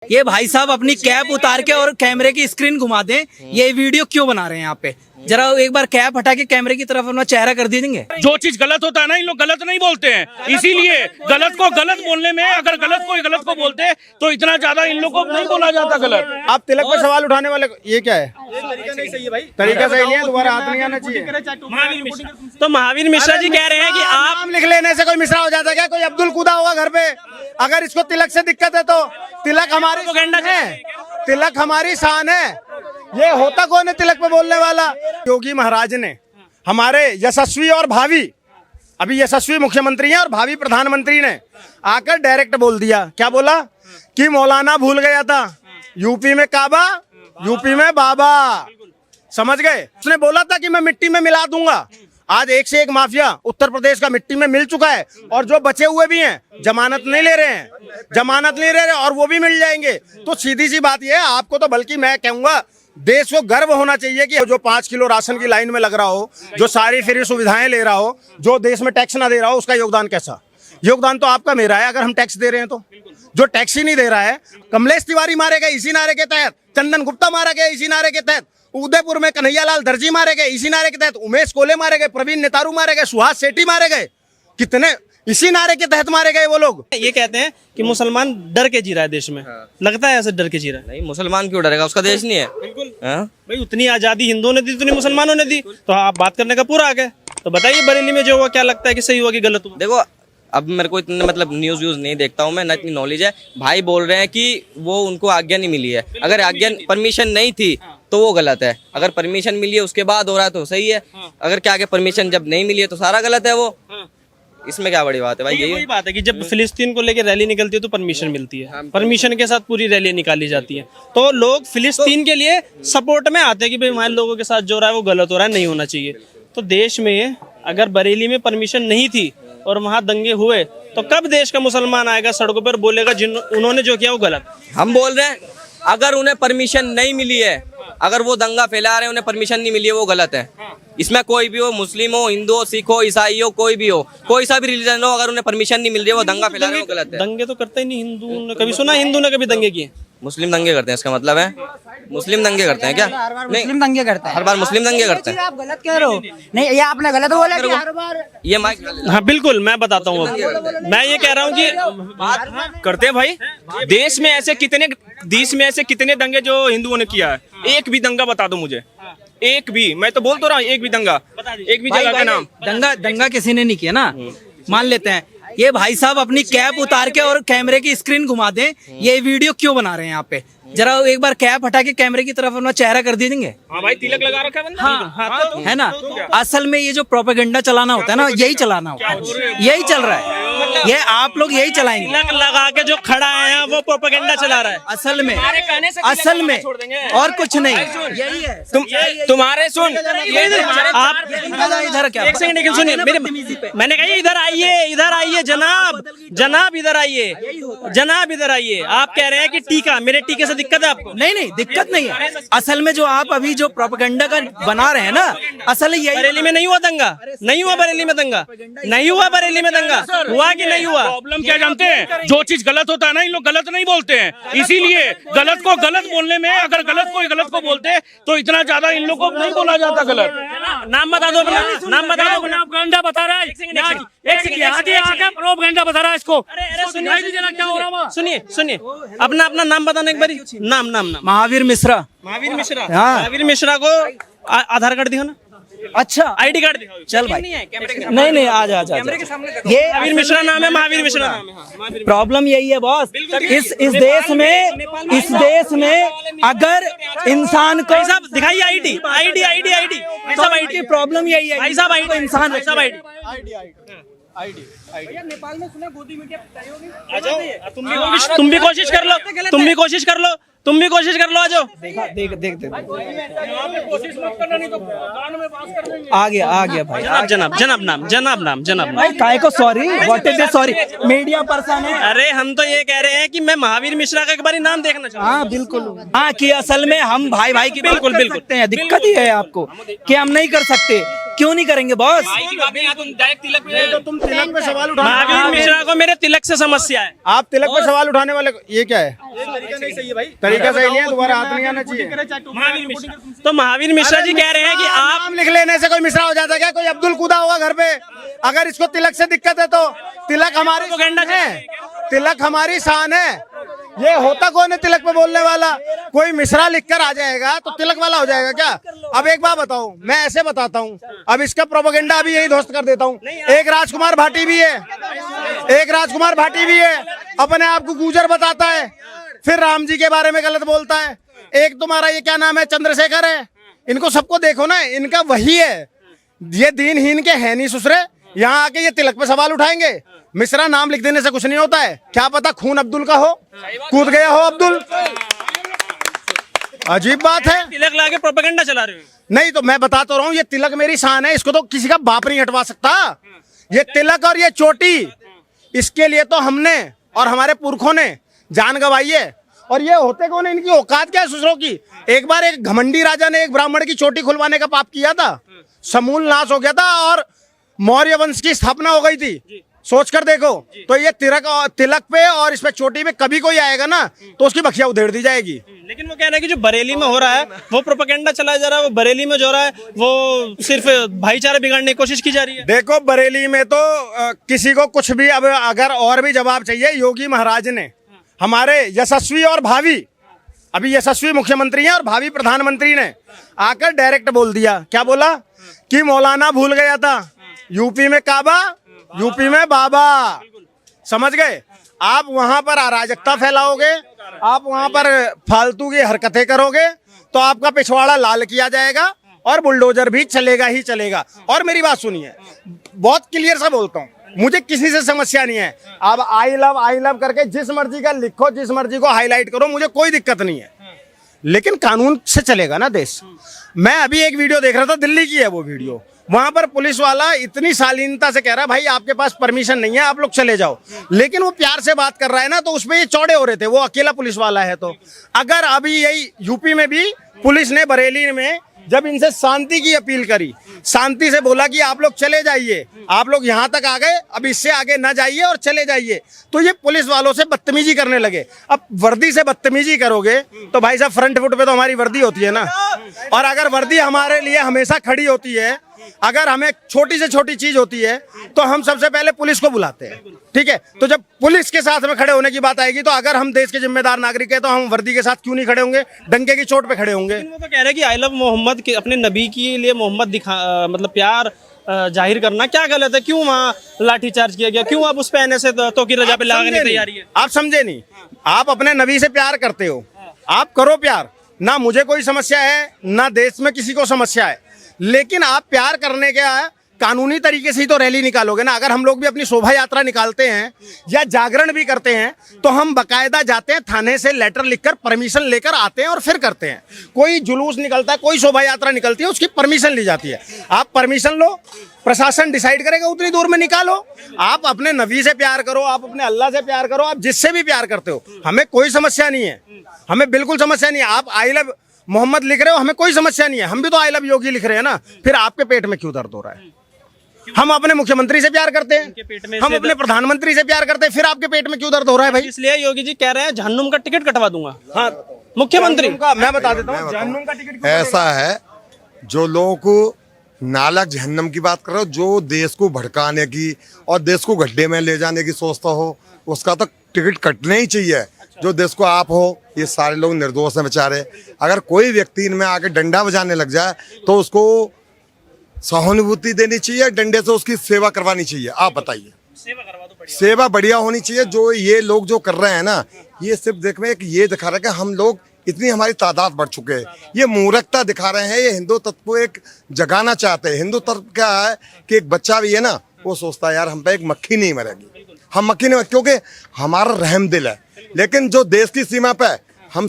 ये भाई साहब अपनी कैप उतार के और कैमरे की स्क्रीन घुमा दें, ये वीडियो क्यों बना रहे हैं यहाँ पे? जरा एक बार कैप हटा के कैमरे की तरफ अपना चेहरा कर देंगे। जो चीज गलत होता है ना, इन लोग गलत नहीं बोलते हैं, इसीलिए गलत को गलत बोलने में, अगर गलत को बोलते तो इतना ज्यादा इन लोग को नहीं बोला जाता गलत। आप तिलक पर सवाल उठाने वाले, ये क्या है? तरीका सही नहीं है, दोबारा हाथ नहीं आना चाहिए। तो महावीर मिश्रा जी कह रहे हैं कि आप नाम लिख लेने से कोई मिश्रा हो जाता है क्या? कोई अब्दुल कूदा होगा घर पे? अगर इसको तिलक से दिक्कत है तो तिलक हमारी शान है, तिलक हमारी शान है। ये होता कौन है तिलक पे बोलने वाला? योगी महाराज ने हमारे यशस्वी और भावी, अभी यशस्वी मुख्यमंत्री हैं और भावी प्रधानमंत्री ने आकर डायरेक्ट बोल दिया। क्या बोला? कि मौलाना भूल गया था, यूपी में काबा, यूपी में बाबा। समझ गए? उसने बोला था कि मैं मिट्टी में मिला दूंगा। आज एक से एक माफिया उत्तर प्रदेश का मिट्टी में मिल चुका है, और जो बचे हुए भी हैं जमानत नहीं ले रहे हैं, जमानत नहीं ले रहे, और वो भी मिल जाएंगे। तो सीधी सी बात ये है, आपको तो बल्कि मैं कहूंगा देश को गर्व होना चाहिए कि जो 5 किलो राशन की लाइन में लग रहा हो, जो सारी फ्री सुविधाएं ले रहा हो, जो देश में टैक्स ना दे रहा हो, उसका योगदान कैसा? योगदान तो आपका मेरा है अगर हम टैक्स दे रहे हैं तो। जो टैक्स ही नहीं दे रहा है, कमलेश तिवारी मारे गए इसी नारे के तहत, चंदन गुप्ता मारा गया इसी नारे के तहत, उदयपुर में कन्हैयालाल दर्जी मारे गए इसी नारे के तहत, उमेश कोले मारे गए, प्रवीण नेतारू मारे गए, सुहास सेठी मारे गए, कितने इसी नारे के तहत मारे गए वो लोग। ये कहते हैं कि मुसलमान डर के जी रहा है देश में। लगता है ऐसे डर के जी रहा है? नहीं, मुसलमान क्यों डरेगा? उसका देश नहीं है। बिल्कुल भाई उतनी आजादी हिंदुओं ने दी, उतनी मुसलमानों ने दी, तो आप बात करने का पूरा आ गए। तो बताइए बरेली में जो हुआ, क्या लगता है कि सही हुआ कि गलत हुआ? देखो, अब मेरे को इतने मतलब न्यूज नहीं देखता हूँ मैं, ना इतनी नॉलेज है। भाई बोल रहे हैं कि वो उनको आज्ञा नहीं मिली है। अगर आज्ञा परमिशन नहीं थी तो वो गलत है, अगर परमिशन मिली है उसके बाद हो रहा है तो सही है। अगर क्या आगे परमिशन जब नहीं मिली है तो सारा गलत है वो। इसमें क्या बड़ी बात है भाई? यही बात है कि जब फिलिस्तीन को लेकर रैली निकलती है तो परमिशन मिलती है, परमिशन के साथ पूरी रैली निकाली जाती है, तो लोग फिलिस्तीन के लिए सपोर्ट में आते हैं कि भाई हमारे लोगों के साथ जो हो रहा है वो गलत हो रहा है, नहीं होना चाहिए। तो देश में अगर बरेली में परमिशन नहीं थी और वहाँ दंगे हुए, तो कब देश का मुसलमान आएगा सड़कों पर बोलेगा जिन उन्होंने जो किया वो गलत? हम बोल रहे हैं अगर उन्हें परमिशन नहीं मिली है, अगर वो दंगा फैला रहे हैं, उन्हें परमिशन नहीं मिली है, वो गलत है। इसमें कोई भी हो, मुस्लिम हो, हिंदू हो, सिख हो, ईसाई हो, कोई भी हो, कोई सा भी रिलीजन हो, अगर उन्हें परमिशन नहीं मिल रही है वो दंगा फैला रहे हैं, वो गलत है। दंगे तो करते ही नहीं हिंदू ने, कभी सुना हिंदू ने कभी दंगे किए? मुस्लिम दंगे करते हैं, इसका मतलब है मुस्लिम दंगे करते हैं क्या? नहीं, मुस्लिम दंगे करते हैं हर बार मुस्लिम दंगे करते हैं। आप गलत कह रहे हो। नहीं, ये आपने गलत बोला कि हर बार ये माइक हाँ बिल्कुल, मैं बताता हूँ। मैं ये कह रहा हूँ कि करते हैं भाई। देश में ऐसे कितने दंगे जो हिंदुओं ने किया है? एक भी दंगा बता दो मुझे, एक भी। मैं तो बोल तो रहा हूँ, एक भी दंगा, एक भी जगह का नाम। दंगा किसी ने नहीं किया ना, मान लेते हैं। ये भाई साहब अपनी कैप उतार के और कैमरे की स्क्रीन घुमा दें, ये वीडियो क्यों बना रहे हैं यहाँ पे? जरा एक बार कैप हटा के कैमरे की तरफ अपना चेहरा कर देंगे। हाँ भाई, तिलक लगा रखा है बंदा। हाँ, तो है ना। असल में ये जो प्रोपेगेंडा चलाना होता है ना, यही चलाना होता है, यही चल रहा है। ये आप लोग यही चलाएंगे। तिलक लगा के जो खड़ा है वो प्रोपेगेंडा चला रहा है असल में और कुछ नहीं, यही है। तुम्हारे सुन, आप इधर क्या? एक सेकंड, लेकिन सुनिए मैंने कहा इधर आइए, इधर आइए जनाब, जनाब इधर आइए, जनाब इधर आइए। आप कह रहे हैं कि टीका, मेरे टीके से दिक्कत है आपको? नहीं, दिक्कत नहीं है। असल में जो आप अभी जो प्रोपेगेंडा का बना रहे हैं ना, असल यही। बरेली में नहीं हुआ दंगा, नहीं हुआ बरेली में दंगा, नहीं हुआ बरेली में दंगा, हुआ कि नहीं हुआ? प्रॉब्लम क्या जानते हैं? जो चीज गलत होता है ना, इन लोग गलत नहीं बोलते हैं, इसीलिए गलत को गलत बोलने में, अगर गलत को बोलते तो इतना ज्यादा इन लोग को नहीं बोला जाता गलत। नाम बता दो अपना, नाम बता दो। प्रोपेगेंडा बता रहा है, प्रोपेगेंडा बता रहा है इसको। सुनिए अपना नाम बताना एक बार। नाम महावीर मिश्रा। महावीर मिश्रा। हाँ। महावीर मिश्रा को आधार कार्ड दिखाओ ना। अच्छा, आईडी कार्ड दिखाओ। चल भाई। नहीं, आज ये महावीर मिश्रा नाम है, महावीर मिश्रा नाम है। प्रॉब्लम यही है बॉस, इस देश में अगर इंसान को भाई साहब दिखाइए आईडी। भाई साहब आईडी, प्रॉब्लम यही है। भाई साहब आईडी, इंसान भाई साहब नेपाल में सुना गोदी मीडिया आ जाओ। तुम भी कोशिश कर लो, तुम भी कोशिश कर लो, आ जाओ। देख आ गया भाई। जनाब नाम भाई काय को sorry, what is sorry? Media person है। अरे हम तो ये कह रहे हैं कि मैं महावीर मिश्रा का एक बार नाम देखना चाहता हूँ। हाँ बिल्कुल, हाँ कि असल में हम भाई की बिल्कुल सकते हैं। दिक्कत ही है आपको कि हम नहीं कर सकते, क्यों नहीं करेंगे बॉस? भाई की बात नहीं, यहाँ तुम डायरेक्ट तिलक पे तो तुम तिलक पे सवाल उठा महावीर मिश्रा को मेरे तिलक से समस्या है। आप तिलक पे सवाल उठाने वाले ये क्या है? तरीका सही नहीं है, दोबारा हाथ नहीं आना चाहिए। महावीर मिश्रा तो महावीर मिश्रा जी कह रहे हैं कि आप नाम लिख लेने से कोई मिश्रा हो जाता है क्या? कोई अब्दुल खुदा होगा घर पे, अगर इसको तिलक से दिक्कत है तो तिलक हमारी शान है, तिलक हमारी शान है। ये होता कौन है तिलक पे बोलने वाला? कोई मिश्रा लिखकर आ जाएगा तो तिलक वाला हो जाएगा क्या? अब एक बात बताओ, मैं ऐसे बताता हूँ, अब इसका प्रोपेगेंडा अभी यही ध्वस्त कर देता हूँ। एक राजकुमार भाटी भी है, एक राजकुमार भाटी भी है, अपने आप को गुजर बताता है, फिर राम जी के बारे में गलत बोलता है। एक तुम्हारा ये क्या नाम है, चंद्रशेखर है। इनको सबको देखो ना, इनका वही है, ये दीनहीन के है नहीं ससुरे। यहाँ आके ये तिलक पे सवाल उठाएंगे। मिश्रा नाम लिख देने से कुछ नहीं होता है, क्या पता खून अब्दुल का हो, कूद गया हो अब्दुल। अजीब बात है। तिलक लाके प्रोपेगेंडा चला रहे हो। नहीं तो मैं बता तो रहा हूँ, ये तिलक मेरी शान है, इसको तो किसी का बाप नहीं हटवा सकता। ये तिलक और ये चोटी, इसके लिए तो हमने और हमारे पुरखों ने जान गंवाई है। और ये होते कौन है, इनकी औकात क्या है ससुरों की? एक बार एक घमंडी राजा ने एक ब्राह्मण की चोटी खुलवाने का पाप किया था, समूल नाश हो गया था और मौर्य वंश की स्थापना हो गई थी। सोच कर देखो। तो ये तिलक पे और इस पे चोटी पे कभी कोई आएगा ना तो उसकी बखिया उधेड़ दी जाएगी। लेकिन वो कह रहे हैं कि जो बरेली में हो रहा है वो प्रोपेगेंडा चलाया जा रहा है, वो बरेली में जो हो रहा है वो सिर्फ भाईचारा बिगाड़ने की कोशिश की जा रही है। देखो बरेली में तो किसी को कुछ भी, अब अगर और भी जवाब चाहिए, योगी महाराज ने हमारे यशस्वी और भावी, अभी यशस्वी मुख्यमंत्री हैं और भावी प्रधानमंत्री ने आकर डायरेक्ट बोल दिया। क्या बोला? कि मौलाना भूल गया था, यूपी में काबा, यूपी में बाबा। समझ गए? आप वहां पर अराजकता फैलाओगे, आप वहां पर फालतू की हरकतें करोगे तो आपका पिछवाड़ा लाल किया जाएगा और बुलडोजर भी चलेगा ही चलेगा। और मेरी बात सुनिए, बहुत क्लियर सा बोलता हूँ, मुझे किसी से समस्या नहीं है। आप आई लव करके जिस मर्जी का लिखो, जिस मर्जी को हाईलाइट करो, मुझे कोई दिक्कत नहीं है, लेकिन कानून से चलेगा ना देश। मैं अभी एक वीडियो देख रहा था, दिल्ली की है वो वीडियो, वहां पर पुलिस वाला इतनी शालीनता से कह रहा है भाई आपके पास परमिशन नहीं है, आप लोग चले जाओ, लेकिन वो प्यार से बात कर रहा है ना, तो उसमें ये चौड़े हो रहे थे, वो अकेला पुलिस वाला है। तो अगर अभी यही यूपी में भी पुलिस ने बरेली में जब इनसे शांति की अपील करी, शांति से बोला कि आप लोग चले जाइए, आप लोग यहाँ तक आ गए, अब इससे आगे न जाइए और चले जाइए, तो ये पुलिस वालों से बदतमीजी करने लगे। अब वर्दी से बदतमीजी करोगे तो भाई साहब फ्रंट फुट पे तो हमारी वर्दी होती है ना, और अगर वर्दी हमारे लिए हमेशा खड़ी होती है, अगर हमें छोटी से छोटी चीज होती है तो हम सबसे पहले पुलिस को बुलाते हैं। ठीक है, तो जब पुलिस के साथ में खड़े होने की बात आएगी तो अगर हम देश के जिम्मेदार नागरिक हैं तो हम वर्दी के साथ क्यों नहीं खड़े होंगे, डंके की चोट पे खड़े होंगे। वो तो कह रहे हैं कि आई लव मोहम्मद के, अपने नबी के लिए मोहम्मद मतलब प्यार जाहिर करना क्या गलत है? क्यों वहाँ लाठीचार्ज किया गया? क्यों आप उस पे आने से तो की रजा पे लगाने की तैयारी है? आप समझे नहीं, आप अपने नबी से प्यार करते हो, आप करो प्यार, ना मुझे कोई समस्या है ना देश में किसी को समस्या है, लेकिन आप प्यार करने के कानूनी तरीके से ही तो रैली निकालोगे ना। अगर हम लोग भी अपनी शोभा यात्रा निकालते हैं या जागरण भी करते हैं तो हम बकायदा जाते हैं थाने से लेटर लिखकर परमिशन लेकर आते हैं और फिर करते हैं। कोई जुलूस निकलता है, कोई शोभा यात्रा निकलती है, उसकी परमिशन ली जाती है। आप परमिशन लो, प्रशासन डिसाइड करेगा उतनी दूर में निकालो। आप अपने नबी से प्यार करो, आप अपने अल्लाह से प्यार करो, आप जिससे भी प्यार करते हो, हमें कोई समस्या नहीं है, हमें बिल्कुल समस्या नहीं है। आप आई लव मोहम्मद लिख रहे हो, हमें कोई समस्या नहीं है, हम भी तो आई लव योगी लिख रहे हैं ना, फिर आपके पेट में क्यों दर्द हो रहा है? हम अपने मुख्यमंत्री से प्यार करते हैं, हम अपने प्रधानमंत्री से प्यार करते हैं, फिर आपके पेट में क्यों दर्द हो रहा है भाई? इसलिए योगी जी कह रहे हैं जहन्नुम का टिकट कटवा दूंगा। हाँ, मुख्यमंत्री का मैं बता देता हूँ, जहन्नुम का टिकट ऐसा है, जो लोगों को नालक जहन्नम की बात कर रहे हो, जो देश को भड़काने की और देश को गड्ढे में ले जाने की सोचता हो, उसका तो टिकट कटना ही चाहिए। जो देश को आप हो, ये सारे लोग निर्दोष हैं बेचारे। अगर कोई व्यक्ति इनमें आके डंडा बजाने लग जाए तो उसको सहानुभूति देनी चाहिए, डंडे से उसकी सेवा करवानी चाहिए। आप बताइए, सेवा बढ़िया होनी चाहिए। जो ये लोग जो कर रहे हैं ना, ये सिर्फ देख में ये दिखा रहे हैं कि हम लोग इतनी हमारी तादाद बढ़ चुके हैं, ये मूर्खता दिखा रहे हैं। ये हिंदू तत्व को एक जगाना चाहते हैं। हिंदू तत्व क्या है कि एक बच्चा भी है ना, वो सोचता है यार हम पे एक मक्खी नहीं मरेगी, हम मक्खी नहीं, क्योंकि हमारा रहम दिल है। लेकिन जो देश की सीमा पे हम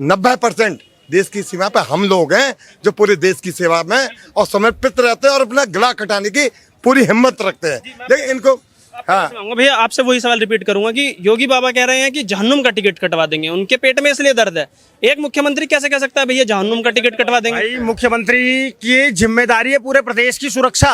90% देश की सीमा पे हम लोग हैं जो पूरे देश की सेवा में और समर्पित रहते हैं और अपना गला कटाने की पूरी हिम्मत रखते हैं। लेकिन इनको हाँ भैया आपसे वही सवाल रिपीट करूंगा कि योगी बाबा कह रहे हैं कि जहन्नुम का टिकट कटवा देंगे, उनके पेट में इसलिए दर्द है। एक मुख्यमंत्री कैसे कह सकता है भैया जहन्नुम का टिकट कटवा देंगे? भाई मुख्यमंत्री की जिम्मेदारी है पूरे प्रदेश की सुरक्षा,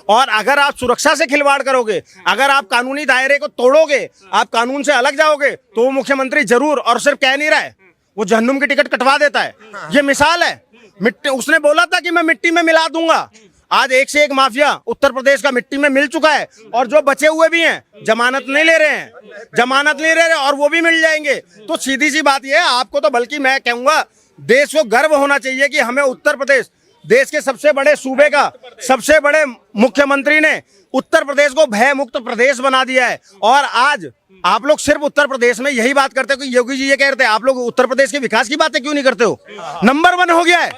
और अगर आप सुरक्षा से खिलवाड़ करोगे, अगर आप कानूनी दायरे को तोड़ोगे, आप कानून से अलग जाओगे, तो वो मुख्यमंत्री जरूर, और सिर्फ कह नहीं रहा है, वो जहन्नुम की टिकट कटवा देता है। ये मिसाल है, मिट्टी, उसने बोला था कि मैं मिट्टी में मिला दूंगा। आज एक से एक माफिया उत्तर प्रदेश का मिट्टी में मिल चुका है, और जो बचे हुए भी हैं जमानत नहीं ले रहे हैं, जमानत नहीं ले रहे, और वो भी मिल जाएंगे। तो सीधी सी बात ये है, आपको तो बल्कि मैं कहूंगा देश को गर्व होना चाहिए कि हमें उत्तर प्रदेश, देश के सबसे बड़े सूबे का सबसे बड़े मुख्यमंत्री ने उत्तर प्रदेश को भय मुक्त प्रदेश बना दिया है। और आज आप लोग सिर्फ उत्तर प्रदेश में यही बात करते हो कि योगी जी ये कह रहे थे, आप लोग उत्तर प्रदेश के विकास की बातें क्यों नहीं करते हो? नंबर 1 हो गया है,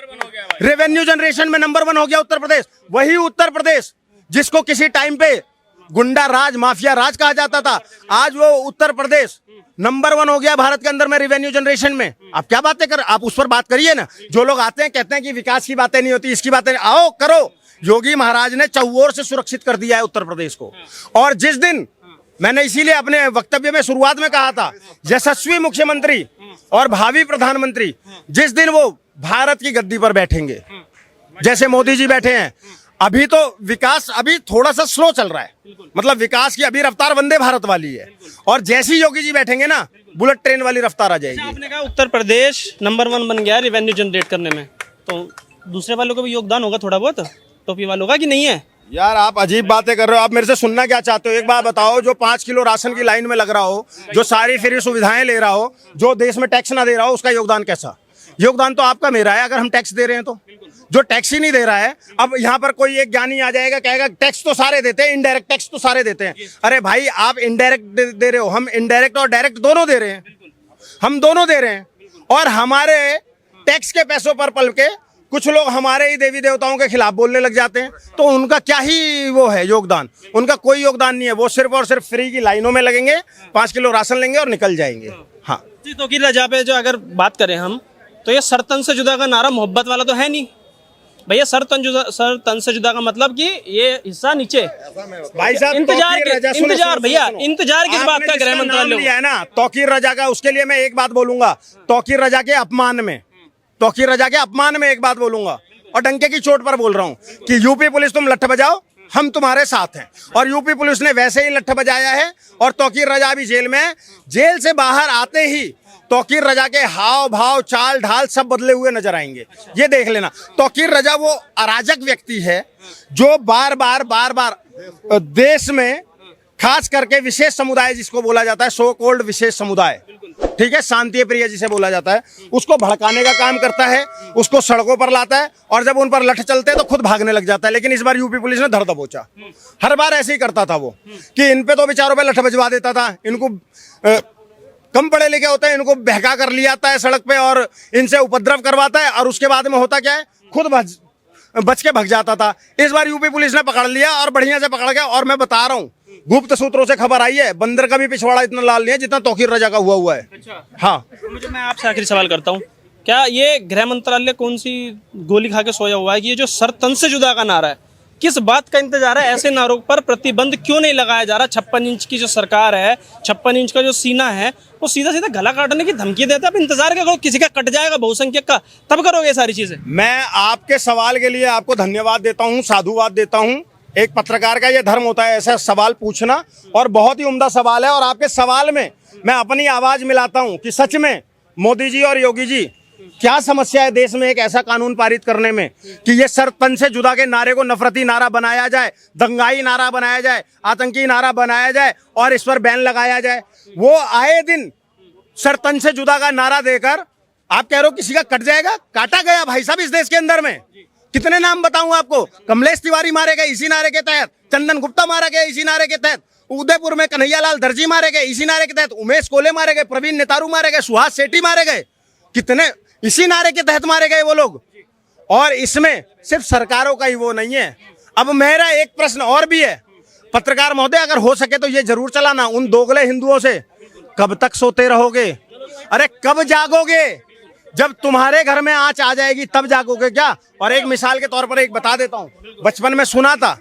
रेवेन्यू जनरेशन में नंबर 1 हो गया उत्तर प्रदेश। वही उत्तर प्रदेश जिसको किसी टाइम पे गुंडा राज, माफिया राज कहा जाता था, आज वो उत्तर प्रदेश नंबर 1 हो गया भारत के अंदर में रेवेन्यू जनरेशन में। आप क्या बातें कर, आप उस पर बात करिए ना। जो लोग आते हैं कहते हैं कि विकास की बातें नहीं होती, इसकी बातें, आओ करो। योगी महाराज ने चौओर से सुरक्षित कर दिया है उत्तर प्रदेश को। और जिस दिन मैंने इसीलिए अपने वक्तव्य में शुरुआत में कहा था, यशस्वी मुख्यमंत्री और भावी प्रधानमंत्री जिस दिन वो भारत की गद्दी पर बैठेंगे, जैसे मोदी जी बैठे हैं, अभी तो विकास अभी थोड़ा सा स्लो चल रहा है, मतलब विकास की अभी रफ्तार वंदे भारत वाली है, और जैसे ही योगी जी बैठेंगे ना, बुलेट ट्रेन वाली रफ्तार आ जाएगी। आपने कहा उत्तर प्रदेश नंबर 1 बन गया रेवेन्यू जनरेट करने में, तो दूसरे वालों का भी योगदान होगा थोड़ा बहुत, टोपी वालों का, कि नहीं है? यार आप अजीब बातें कर रहे हो। आप मेरे से सुनना क्या चाहते हो? एक बात बताओ, जो 5 किलो राशन की लाइन में लग रहा हो, जो सारी फ्री सुविधाएं ले रहा हो, जो देश में टैक्स ना दे रहा हो, उसका योगदान कैसा? योगदान तो आपका मेरा है, अगर हम टैक्स दे रहे हैं तो। जो टैक्स ही नहीं दे रहा है, अब यहाँ पर कोई एक ज्ञानी आ जाएगा, कहेगा टैक्स तो सारे देते हैं, इनडायरेक्ट टैक्स तो सारे देते हैं। अरे भाई आप इनडायरेक्ट दे रहे हो, हम इनडायरेक्ट और डायरेक्ट दोनों दे रहे हैं, हम दोनों दे रहे हैं। और हमारे टैक्स के पैसों पर पल के कुछ लोग हमारे ही देवी देवताओं के खिलाफ बोलने लग जाते हैं, तो उनका क्या ही वो है योगदान? उनका कोई योगदान नहीं है। वो सिर्फ और सिर्फ फ्री की लाइनों में लगेंगे, 5 किलो राशन लेंगे और निकल जाएंगे। हाँ जी, तो रजा पे जो अगर बात करें हम, तो ये सर तन से जुदा का नारा मोहब्बत वाला तो है नहीं भैया। सर तन से जुदा का मतलब कि ये हिस्सा नीचे। भाई साहब इंतजार भैया, इंतजार किस बात का? गृह मंत्रालय लिया है ना तौकीर रजा का, उसके लिए मैं एक बात बोलूंगा, तौकीर रजा के अपमान में, तौकीर रजा के अपमान में एक बात बोलूंगा, और डंके की चोट पर बोल रहा हूं कि यूपी पुलिस तुम लठ बजाओ, हम तुम्हारे साथ हैं। और यूपी पुलिस ने वैसे ही लठ बजाया है, और तौकीर रजा भी जेल में है। जेल से बाहर आते ही तौकीर रजा के हाव भाव, चाल ढाल सब बदले हुए नजर आएंगे, ये देख लेना। तौकीर रजा वो अराजक व्यक्ति है जो बार बार देश में, खास करके विशेष समुदाय जिसको बोला जाता है, सो कॉल्ड विशेष समुदाय, ठीक है, शांति प्रिय जिसे बोला जाता है, उसको भड़काने का काम करता है, उसको सड़कों पर लाता है, और जब उन पर लठ चलते हैं तो खुद भागने लग जाता है। लेकिन इस बार यूपी पुलिस ने धर दबोचा। हर बार ऐसे ही करता था वो, कि इन पे तो बेचारों पे लठ बजवा देता था, इनको कम पढ़े लिखे होते हैं, इनको बहका कर ले आता है सड़क पे और इनसे उपद्रव करवाता है, और उसके बाद में होता क्या है, खुद बच के भग जाता था। इस बार यूपी पुलिस ने पकड़ लिया, और बढ़िया से पकड़ गया। और मैं बता रहा हूँ, गुप्त सूत्रों से खबर आई है, बंदर का भी पिछवाड़ा इतना लाल नहीं है जितना तौकीर रजा का हुआ है। अच्छा। हाँ, मुझे, मैं आपसे आखिरी सवाल करता हूँ, क्या ये गृह मंत्रालय कौन सी गोली खा के सोया हुआ है कि ये जो सर तन से जुदा का नारा है, किस बात का इंतजार है? ऐसे नारों पर प्रतिबंध क्यों नहीं लगाया जा रहा? 56 इंच की जो सरकार है, 56 इंच का जो सीना है, वो सीधा सीधा गला काटने की धमकी देता है। अब इंतजार क्या करो, किसी का कट जाएगा बहुसंख्यक का, तब करोगे सारी चीजें। मैं आपके सवाल के लिए आपको धन्यवाद देता हूँ, साधुवाद देता हूँ। एक पत्रकार का ये धर्म होता है ऐसा सवाल पूछना, और बहुत ही उम्दा सवाल है। और आपके सवाल में मैं अपनी आवाज मिलाता हूँ कि सच में मोदी जी और योगी जी, क्या समस्या है देश में एक ऐसा कानून पारित करने में कि ये सर तन से जुदा के नारे को नफरती नारा बनाया जाए, दंगाई नारा बनाया जाए, आतंकी नारा बनाया जाए, और इस पर बैन लगाया जाए। वो आए दिन सर तन से जुदा का नारा देकर आप कह रहे हो किसी का कट जाएगा। काटा गया भाई साहब इस देश के अंदर में। कितने नाम बताऊं आपको? कमलेश तिवारी मारे गए इसी नारे के तहत, चंदन गुप्ता मारा गया इसी नारे के तहत, उदयपुर में कन्हैयालाल दर्जी मारे गए इसी नारे के तहत, उमेश कोले मारे गए, प्रवीण नेतारू मारे गए, सुहास सेठी मारे गए, कितने इसी नारे के तहत मारे गए वो लोग। और इसमें सिर्फ सरकारों का ही वो नहीं है। अब मेरा एक प्रश्न और भी है, पत्रकार महोदय, अगर हो सके तो ये जरूर चलाना, उन दोगले हिंदुओं से कब तक सोते रहोगे? अरे कब जागोगे? जब तुम्हारे घर में आंच आ जाएगी तब जागोगे क्या? और एक मिसाल के तौर पर एक बता देता हूँ, बचपन में सुना था,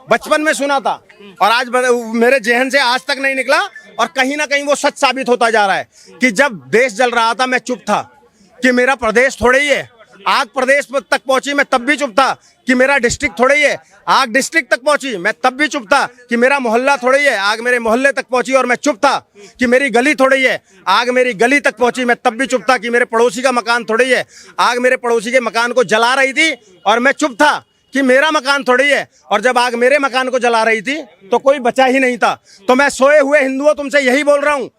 बचपन में सुना था और आज मेरे जहन से आज तक नहीं निकला, और कहीं ना कहीं वो सच साबित होता जा रहा है कि जब देश जल रहा था मैं चुप था कि मेरा प्रदेश थोड़े ही है। आग प्रदेश तक पहुंची मैं तब भी चुप था कि मेरा डिस्ट्रिक्ट थोड़े ही है। आग डिस्ट्रिक्ट तक पहुंची मैं तब भी चुप था कि मेरा मोहल्ला थोड़े ही है। आग मेरे मोहल्ले तक पहुंची और मैं चुप था कि मेरी गली थोड़ी ही है। आग मेरी गली तक पहुंची मैं तब भी चुप था कि मेरे पड़ोसी का मकान थोड़ी ही है। आग मेरे पड़ोसी के मकान को जला रही थी और मैं चुप था कि मेरा मकान थोड़ी है। और जब आग मेरे मकान को जला रही थी तो कोई बचा ही नहीं था। तो मैं सोए हुए हिंदुओं तुमसे यही बोल रहा हूँ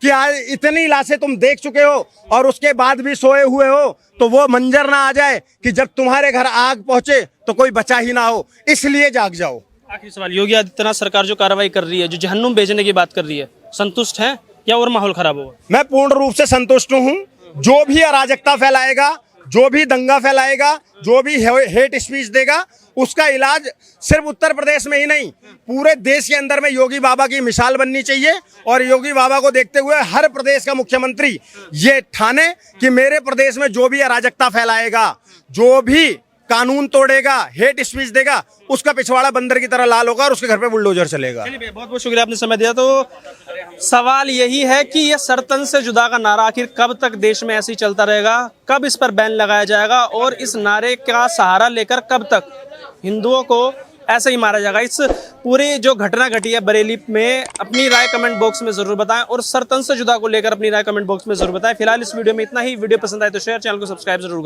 कि आज इतनी लाशें तुम देख चुके हो और उसके बाद भी सोए हुए हो, तो वो मंजर ना आ जाए कि जब तुम्हारे घर आग पहुंचे तो कोई बचा ही ना हो, इसलिए जाग जाओ। आखिरी सवाल, योगी आदित्यनाथ सरकार जो कार्रवाई कर रही है, जो जहन्नुम भेजने की बात कर रही है, संतुष्ट हैं या और माहौल खराब होगा? मैं पूर्ण रूप से संतुष्ट हूँ। जो भी अराजकता फैलाएगा, जो भी दंगा फैलाएगा, जो भी हेट स्पीच देगा, उसका इलाज सिर्फ उत्तर प्रदेश में ही नहीं पूरे देश के अंदर में योगी बाबा की मिसाल बननी चाहिए। और योगी बाबा को देखते हुए हर प्रदेश का मुख्यमंत्री ये ठाने कि मेरे प्रदेश में जो भी अराजकता फैलाएगा, जो भी कानून तोड़ेगा, हेट स्पीच देगा, उसका पिछवाड़ा बंदर की तरह लाल होगा और उसके घर पे बुलडोजर चलेगा। चलिए बहुत बहुत शुक्रिया, आपने समय दिया। तो सवाल यही है कि यह सरतन से जुदा का नारा आखिर कब तक देश में ऐसे ही चलता रहेगा, कब इस पर बैन लगाया जाएगा और इस नारे का सहारा लेकर कब तक हिंदुओं को ऐसे ही मारा जाएगा। इस पूरी जो घटना घटी है बरेली में, अपनी राय कमेंट बॉक्स में जरूर बताएं और सरतन से जुदा को लेकर अपनी राय कमेंट बॉक्स में जरूर बताएं। फिलहाल इस वीडियो में इतना ही। वीडियो पसंद आए तो शेयर, चैनल को सब्सक्राइब जरूर करें।